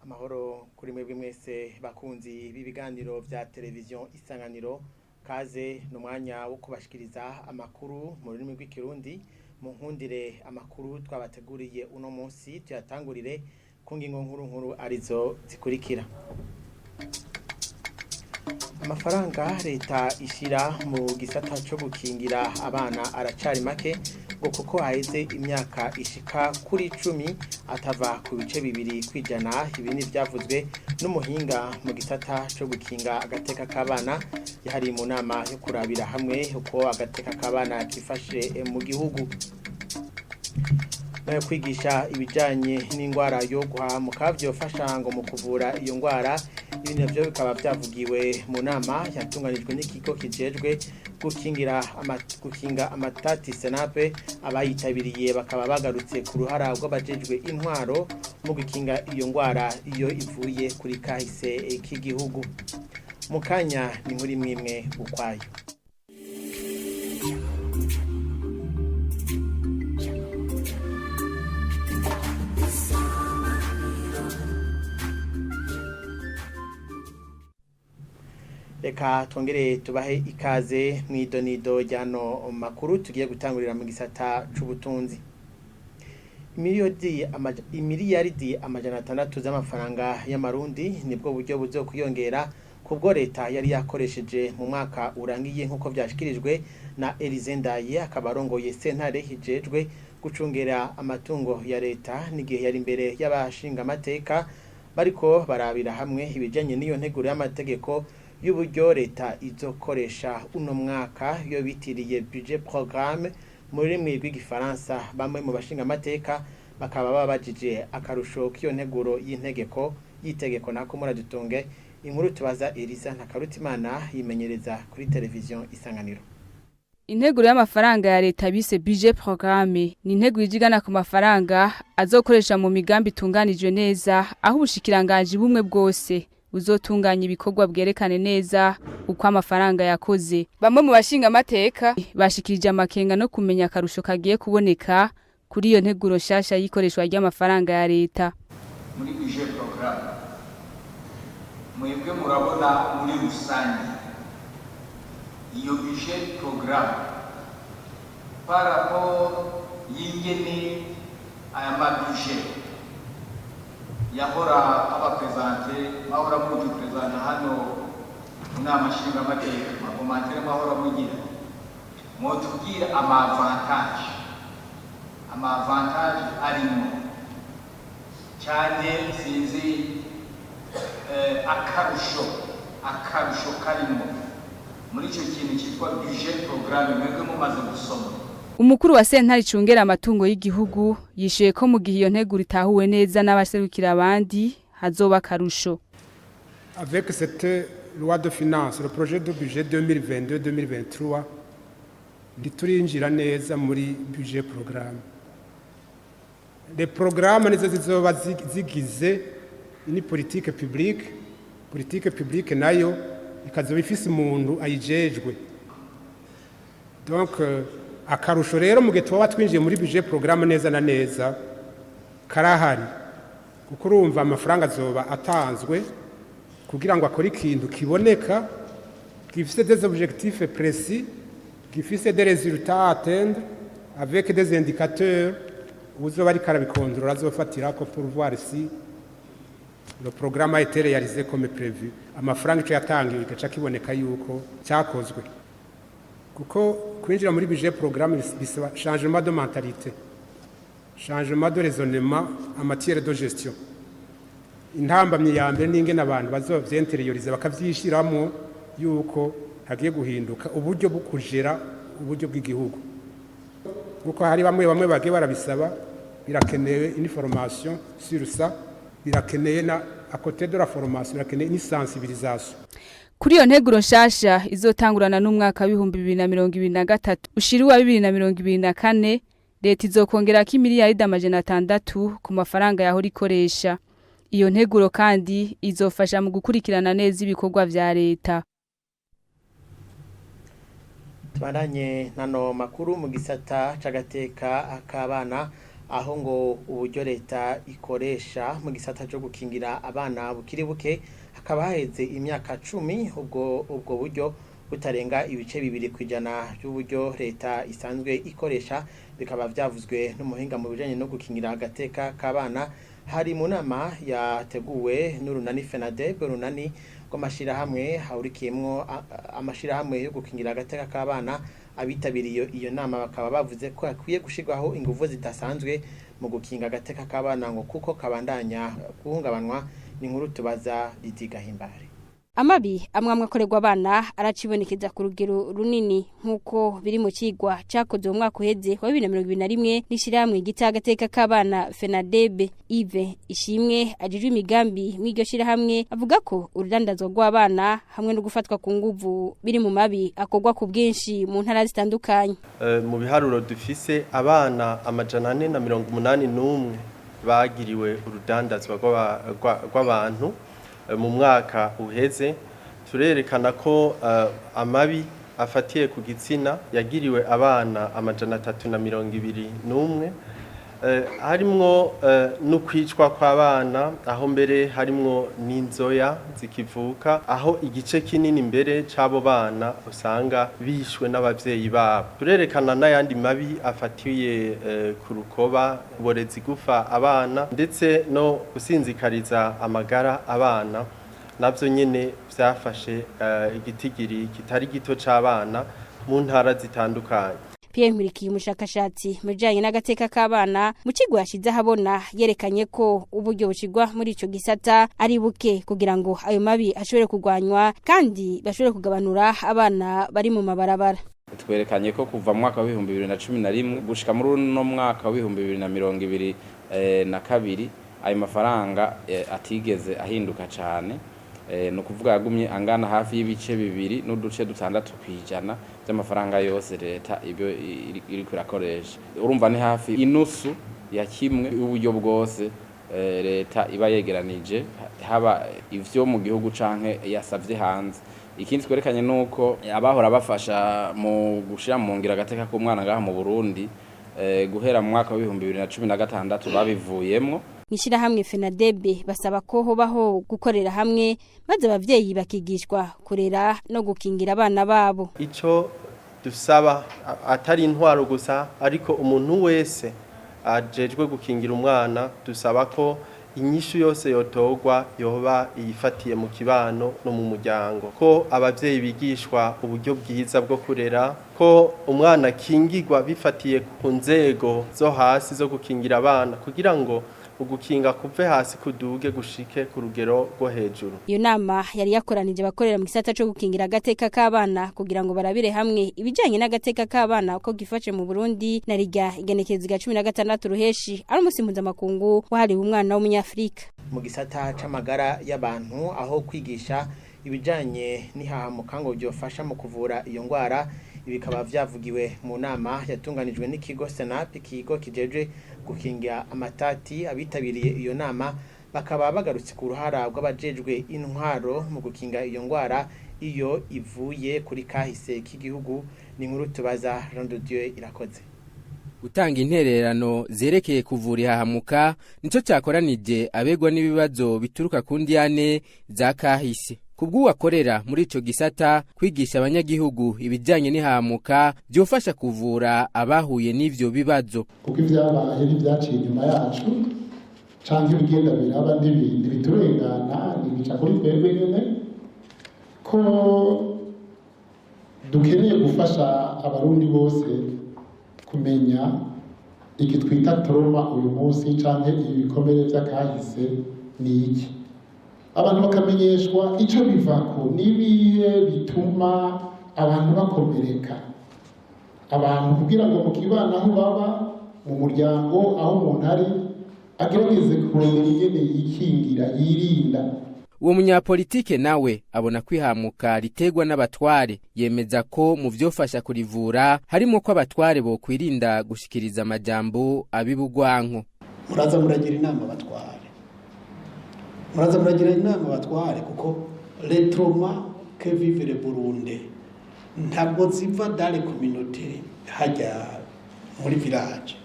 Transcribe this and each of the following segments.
Amahoro kuri mwebwe mwese bakunzi b'ibiganiro vya televiziyo Isanganiro, kaze n'umwanya wo kubashikiriza amakuru mu rurimi rw'ikirundi. Mu nkundire amakuru twabateguriye uno munsi tuyatangurire ku ngingo nkuru arizo zikurikira. Amafaranga leta ishira mu gisata cyo gukingira abana aracari make ngo kuko haheze imyaka ishika kuri 10 atava ku bice bibiri kwijana. Ibi ni byavuzwe n'umuhinga mu gisata cyo gukinga agateka k'abana yahari mu nama yo kurabira hamwe uko agateka k'abana kifashe mu gihugu. Nayo kwigisha ibijanye n'indwara yo guhamuka byofasha ngo mu kuvura iyo ndwara. Ibi navyo bikaba byavugiwe mu nama yatunganijwe n'ikigo kijejwe gukinga amatati Senape. Abayitabiriye bakaba bagarutse ku ruhara rw'abajejwe intwaro mu gukinga iyo ndwara iyo ivuye kuri kahise k'igihugu. Mu kanya ni muri mwimwe ukwayo. Reka twongere tubahe ikaze mw'idonido ryano makuru tugiye gutangurira mu gisata c'ubutunzi. Imiliyaridi amajana 6 z'amafaranga y'amarundi nibwo buryo buzokwiyongera kubwo leta yari yakoresheje mu mwaka urangiye nk'uko byashikirijwe na Elize Ndaye, akabarongoye sentare hijejwe gucungera amatungo ya leta n'igihe yari imbere y'abashinga amateka bariko barabira hamwe ibijanye n'iyo nteguro y'amategeko y'uburyo leta izokoresha uno mwaka yo bitiriye budget programme mu rurimi rw'igifaransa. Bamwe mu bashinga amateka bakaba babajije akarusho k'iyo nteguro y'itegeko nako muradutunge inkuru tubaza Elisa Ntakarutimana yimenyereza kuri televiziyo Isanganiro. Integuro y'amafaranga ya leta bise budget programme ni integuro ijigana ku mafaranga azokoresha mu migambi itunganijwe neza, aho ubushikiranganje bumwe bwose uzotunganya ibikorwa bwerekane neza uko amafaranga yakoze. Bamwe mu bashinga amateka bashikirije amakenga no kumenya akarusho kagiye kuboneka kuri iyo nteguro shasha yikoreshwa ry'amafaranga ya leta. Muri budget programme mwebwe murabona muri rusange iyo budget programme par rapport y'ingene aya mabudget yahora abapresente mahora muri presente hano inama nshinga amateka makomantere mahora mugira motubwira ama avantage arimo cyane sinzi akarusho karimo muri icyo kintu cyitwa budget programme mwebwe mumaze gusoma. Umukuru wa sentare icungera amatungo y'igihugu yishuye ko mu gihe iyo nteguro itahuwe neza n'abaserukira abandi hazoba karusho. Avec cette loi de finances, le projet de budget 2022-2023 nditurinjira neza muri budget programme. Les programmes nizo zizoba zigize ni politique publique nayo ikazoba ifise umuntu ayijejwe. Donc akarusho rero mu gihe tuba twinjiye muri budget programme neza na neza karahari, kuko urumva amafaranga azoba atanzwe kugira ngo akore ikintu kiboneka gifise des objectifs précis, gifise des résultats à atteindre avec des indicateurs uzoba ari karabikondora azofatira ko pour voir si le programme a été réalisé comme prévu. Amafaranga cyo yatangiwe gaca kiboneka yuko cyakozwe, kuko kwinjira muri budget programme bisaba changement de mentalité, changement de raisonnement en matière de gestion. Intambamye ya mbere n'ingene abantu bazovyenteriorize bakavyishiramo yuko hagiye guhinduka uburyo bwo kujera uburyo bw'igihugu, kuko hari bamwe bagiye barabisaba. Birakenewe une formation sur ça, birakeneye na à côté de la formation birakeneye ni sensibilisation. Kuri iyo nteguro nshasha izotangurana n'umwaka wa 2023 ushiriwa 2024, leta izokongera ko imiliyaridi amajana 6 ku mafaranga yahora ikoresha. Iyo nteguro kandi izofasha mu gukurikirana neza ibikorwa vya leta. Tubandanye nano makuru mu gisata c'agateka akabana. aho ngo uburyo leta ikoresha mu gisata cyo gukingira abana bukiri buke hakaba haheze imyaka 10 ubwo buryo butarenga ibice 2% by'uburyo leta isanzwe ikoresha bikaba byavuzwe n'umuhinga mu bijanye no gukingira agateka k'abana hari mu nama yateguwe n'urunani FENADEB runani rw'amashira hamwe haurikiyemwo amashira hamwe yo gukingira agateka k'abana abitabiriye iyo nama bakaba bavuze ko akwiye gushirwaho ingufu zidasanzwe mu gukinga agateka k'abana ngo kuko kabandanya guhungabanwa ni nkuru tubaza Lidigahimbare. Amabi amwe akorerwa abana aracibonekeza ku rugero runini nkuko biri mu kigwa cyakoze mu mwaka uheze wa 2021 n'ishiramwe gitagateka k'abana FENADEB. Yves Ishimwe ajijwe imigambi mw'iryo shirahamwe avuga ko urudandazwa rw'abana hamwe no gufatwa ku nguvu biri mu mabi akorwa ku bwinshi mu ntara zitandukanye. Mu biharuro dufise abana 481 bagiriwe urudandazwa rw'abantu mu mwaka uheze. Turerekana ko amabi afatiye ku gitsina yagiriwe abana 321 harimwo no kwicwa kw'abana aho mbere harimwo n'inzoya zikivuka aho igice kinini mbere c'abo bana usanga bishwe n'abavyeyi babo. Turerekana n'ayandi mabi afatiye ku rukoba borezi gufa abana ndetse no gusinzikariza amagara abana navyo nyene vyafashe igitigiri kitari gito c'abana mu ntara zitandukanye. Pierre Nkurikiye umushakashatsi mujanye n'agateka k'abana mu kigo yashize habona yerekanye ko uburyo bucigwa muri ico gisata ari buke kugira ngo ayo mabi ashobore kugwanywa kandi bashobore kugabanura abana bari mu mabarabara. Twerekanye ko kuva mu mwaka wa 2011 gushika muri no mwaka wa 2022 ayo mafaranga atigeze ahinduka cyane. No kuvuga yagumye angana hafi y'ibice 2 n'uduce 6 kwijana by'amafaranga yose leta ibyo iri kurakoresha. Urumva ni hafi inusu ya kimwe uburyo bwose leta iba yegeranije haba ivyo mu gihugu canke yasavye hanze. Ikindi twerekanye nuko abahora bafasha mu gushira mu ngira agateka k'umwana ngaha mu Burundi guhera mu mwaka wa 2016 babivuyemwo. Nishira hamwe FENADEB basaba ko hobaho gukorera hamwe maze abavyeyi bakigishwa kurera no gukingira abana babo. Ico dusaba atari intwaro gusa ariko umuntu wese ajejwe gukingira umwana dusaba ko inyishu yose yotogwa yoba yifatiye mu kibano no mu muryango, ko abavyeyi bigishwa uburyo bwiza bwo kurera, ko umwana kingirwa bifatiye ku nzego zo hasi zo gukingira abana kugira ngo ugukinga kuve hasi kuduge gushike ku rugero rwo hejuru. Iyo nama yari yakoranije abakorera mu gisata cyo gukingira agateka k'abana kugira ngo barabire hamwe ibijanye n'agateka k'abana uko gifashe mu Burundi na rijya igenekezo ga 16 ruheshi ari umusimbuza makungu wahariwe umwana w'umunyafrika. Mu gisata c'amagara y'abantu aho kwigisha ibijanye n'ihahamuka ngo byofasha mu kuvura iyo ngwara, ibikaba vyavugiwe mu nama yatunganijwe n'ikigo Senap, ikigo kijeje gukingira amatati. Abitabiriye iyo nama bakaba bagarutse ku ruhara rw'abajejwe intwaro mu gukinga iyo ngwara iyo ivuye kuri kahise k'igihugu. Ni nkuru tubaza Jean de Dieu Irakoze. Gutanga intererano zerekeye kuvura ihahamuka nico cyakoranije abegwa n'ibibazo bituruka ku ndiyane za kahise. Kubw'uwakorera muri ico gisata kwigisha abanyagihugu ibijanye n'ihahamuka byofasha kuvura abahuye n'ivyo bibazo. Kuko ivyabaye n'ivyaciye inyuma yacu canke ibigenda biraba n'ibindi biturengana ibica kuri twebwe nyene, ko dukeneye gufasha abarundi bose kumenya iki twita trauma uyu munsi canke ibikomere vy'akahise ni iki, abantu bakamenyeshwa ico bivako nibihe bituma abantu bakomereka, abantu kugira ngo mu kibana aho baba mu muryango aho umuntu ari agerageze kurondera ingene yikingira yirinda. Uwo munyapolitike nawe abona kwihamuka ritegwa n'abatware, yemeza ko mu vyofasha kurivura harimo ko abatware bo kwirinda gushikiriza amajambo abibugwanko. Muraza muragira inama abatware, kuko les traumas que vive le Burundi ntabwo ziva dans les communautés hajya muri village,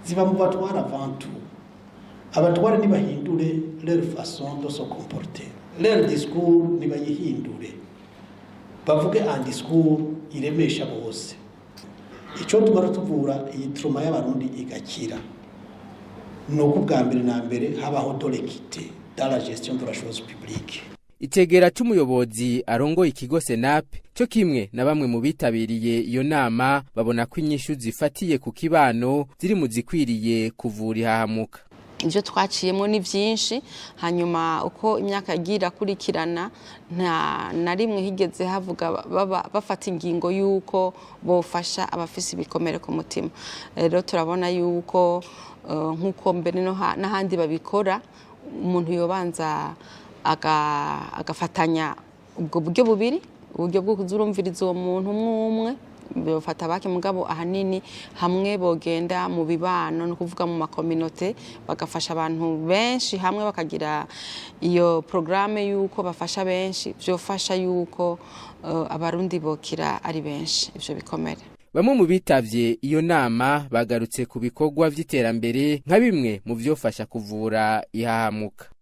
ziba mu batwara avant tout. Abatwara nibahindure leur façon de se comporter, leur discours nibayihindure, bavuge un discours iremesha bose. Icyo tumara tuvura iyi trauma y'abarundi igakira nuko bwa mbere na mbere habaho de l'équité dans la gestion de la chose publique. Itegera c'umuyobozi arongoye ikigo Senap cyo kimwe na bamwe mu bitabiriye iyo nama babona ko inyishu zifatiye ku kibano ziri mu zikwiriye kuvura ihahamuka. Ibyo twaciyemo ni byinshi, hanyuma uko imyaka yagira kurikirana na rimwe higeze havuga bafata ingingo y'uko bofasha abafise ibikomere ku mutima. Rero turabona y'uko nk'uko mbere n'ahandi babikora, umuntu yobanza agafatanya ubwo buryo bubiri, uburyo bwo kuzurumviriza uwo muntu umwe bafata bake mugabo ahanini hamwe bogenda mu bibano no kuvuga mu makominote bagafasha abantu benshi hamwe bakagira iyo programme yuko bafasha benshi byofasha yuko abarundi bokira ari benshi ivyo bikomere. Bamwe mu bitavye iyo nama bagarutse ku bikorwa vy'iterambere nka bimwe mu vyofasha kuvura ihahamuka.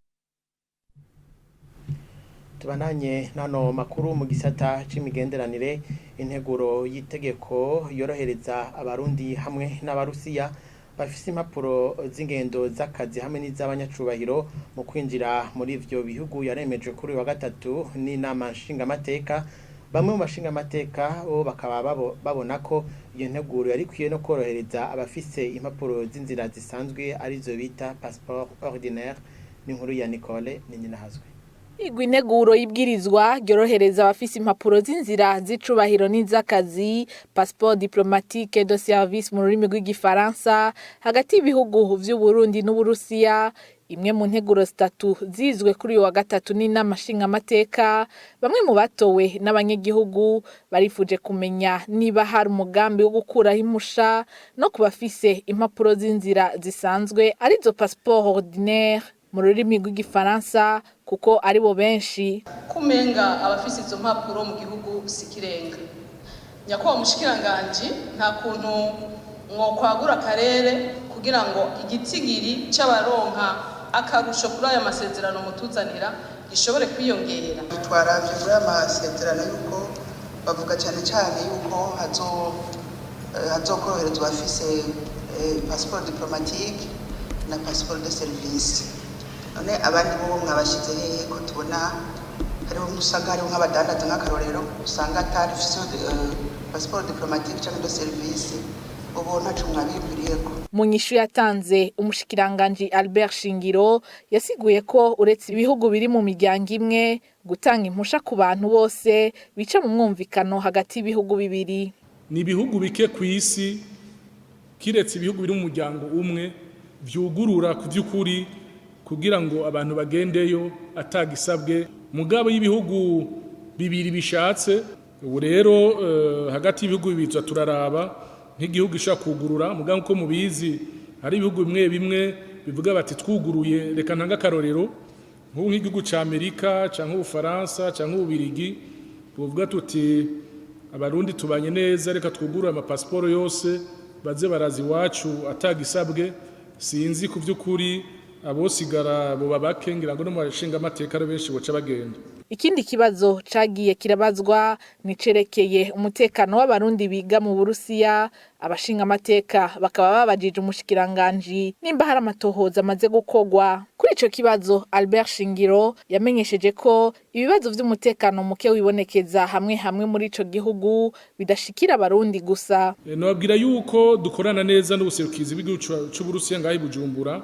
Tubananye nano makuru mu gisata c'imigenderanire, integuro y'itegeko yorohereza abarundi hamwe n'abarusiya bafise impapuro z'ingendo z'akazi hamwe n'iz'abanyacubahiro mu kwinjira muri ivyo bihugu yaremejwe kuri wa gatatu n'inama nshingamateka. Bamwe mu bashingamateka bo bakaba babona ko iyo nteguro yari kwiye no korohereza abafise impapuro z'inzira zisanzwe arizo bita passeport ordinaire. N'inkuru ya Nicole Ninahazwe. Integuro y'ibwirizwa ryorohereza abafise impapuro z'inzira z'icubahiro n'iz'akazi passeport diplomatique de service mu rurimi rw'igifaransa hagati y'ibihugu vy'u Burundi n'Uburusiya. Imwe mu nteguro zitatu zizwe kuri wa gatatu n'inama nshingamateka. Bamwe mu batowe n'abanyagihugu barifuje kumenya niba hari umugambi wo gukuraho imusha no kubafise impapuro z'inzira zisanzwe arizo passeport ordinaire mu rurimi rw'igifaransa kuko ari bo benshi. Kumenga abafise izo mpapuro mu gihugu sikirenga. Nyakubahwa mushikiranganje nta kuntu mwokwagura akarere kugira ngo igitsigiri c'abaronka akarusho kuri aya masezerano mutuzanira gishobore kwiyongera. Twaravye muri aya masezerano yuko bavuga cyane cyane yuko hazokoroherezwa abafise passeport diplomatique na passeport de service. None abandi bo mwabashize hehe ko tubona hariho musanga hariho nk'abadandaza nk'akarorero usanga atari passeport diplomatique cyangwa de service ubu ntacu mwabibwiriyeko. Mu nyishu yatanze umushikiranganje Albert Shingiro yasiguye ko uretse ibihugu biri mu miryango imwe gutanga impusha ku bantu bose bica mu mwumvikano hagati y'ibihugu bibiri. Ni ibihugu bike ku isi kiretse ibihugu biri mu muryango umwe vyugurura ku by'ukuri kugira ngo abantu bagendeyo atagisabwe mugabo y'ibihugu bibiri bishatse. Ubu rero hagati y'ibihugu bibiri turaraba nk'igihugu ishaka kugurura mugabo ko mubizi hari ibihugu bimwe bivuga bati twuguruye. Reka ntanga akarorero nk'igihugu ca Amerika canke Ubufaransa canke Ububirigi buvuga tuti abarundi tubanye neza reka twugurura amapasiporo yose baze barazi iwacu atagisabwe. Sinzi ku by'ukuri abosigara bo babakengira ngo no mu bashinga amateka benshi boca bagenda. Ikindi kibazo cagiye kirabazwa nicerekeye umutekano w'abarundi biga mu Burusiya. Abashinga amateka bakaba babajije umushikiranganje nimba hari amatohoza amaze gukogwa kuri ico kibazo. Albert Shingiro yamenyesheje ko ibibazo vy'umutekano muke wibonekeza hamwe muri ico gihugu bidashikira abarundi gusa. Nababwira yuko dukorana neza n'ubuserukizi bw'igihugu c'Uburusiya ngaho Bujumbura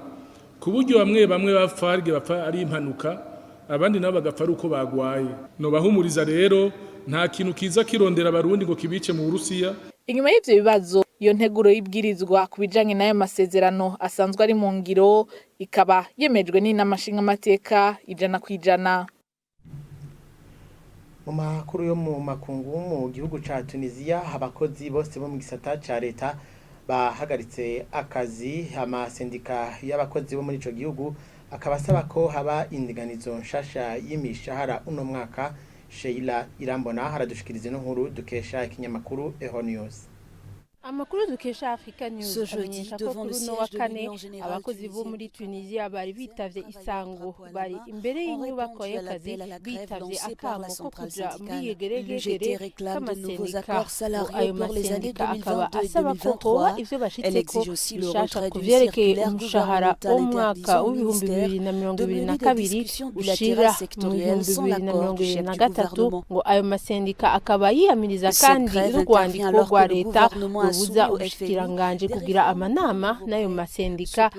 ku buryo bamwe bapfa ari impanuka abandi nabo bagapfa uko bagwaye. No bahumuriza rero nta kintu kiza kirondera abarundi ngo kibice mu Burusiya. Inyuma y'ivyo bibazo iyo nteguro y'ibwirizwa kubijanye n'ayo masezerano asanzwe ari mu ngiro ikaba yemejwe n'inama nshingamateka 100%. Mu makuru yo mu makungu mu gihugu ca Tunisia abakozi bose bo mu gisata ca leta bahagaritse akazi. Amasendika y'abakozi bo muri ico gihugu akaba asaba ko haba indiganizo nshasha y'imishahara uno mwaka. Sheila Irambona haradushikiriza no nkuru dukesha ikinyamakuru Eho News. Amakuru dukesha Africa News Ce jeudi, amenyesha ko devant le kuri uno wa siège de kane l'Union générale abakozi bo muri Tunisia bari bitavye isango bari imbere y'inyubako y'akazi bitavye akamo ko kuja muri yegeregere k'amasendika ayo masendika akaba asaba ko hoba ivyo bashitseko bishasha ku vyerekeye umushahara w'umwaka w'ibihumbi 2022 ushira mu bihumbi 2023 ngo ayo masendika akaba yiyamiriza kandi n'urwandiko rwa leta rubuza ubushikiranganje kugira amanama n'ayo masendika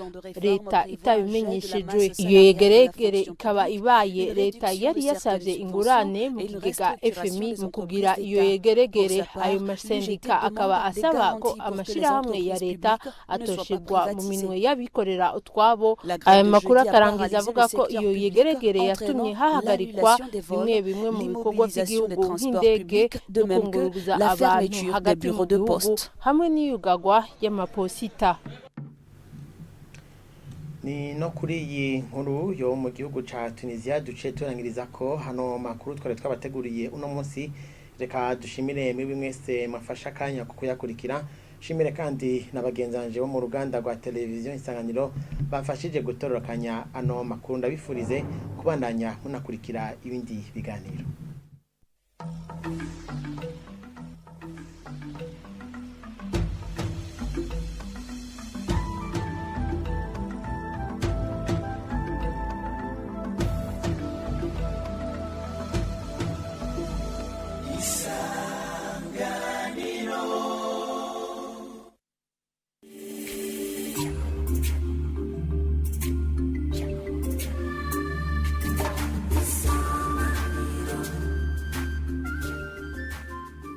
leta itabimenyeshejwe. Iyo yegeregere ikaba ibaye leta yari yasavye ingurane mu kigega FMI mu kugira iyo yegeregere. Ayo masendika akaba asaba ko amashirahamwe ya leta atoshegwa mu minwe y'abikorera utwabo. Ayo makuru akarangiza avuga ko iyo yegeregere yatumye hahagarikwa bimwe mu bikorwa by'igihugu nk'indege no kunguruza abantu hagati mu gihugu hamwe n'iyugagwa y'amaposita. Ni no kuri iyi nkuru yo mu gihugu ca Tunisia duce turangiriza ko hano makuru twari twabateguriye uno munsi. Reka dushimire mwe mwese mafasha kanya kuyakurikira. Shimire kandi nabagenzanje bo mu ruganda rwa televiziyo Isanganiro bafashije gutororokanya ano makuru. Ndabifurize kubandanya munakurikira ibindi biganiro.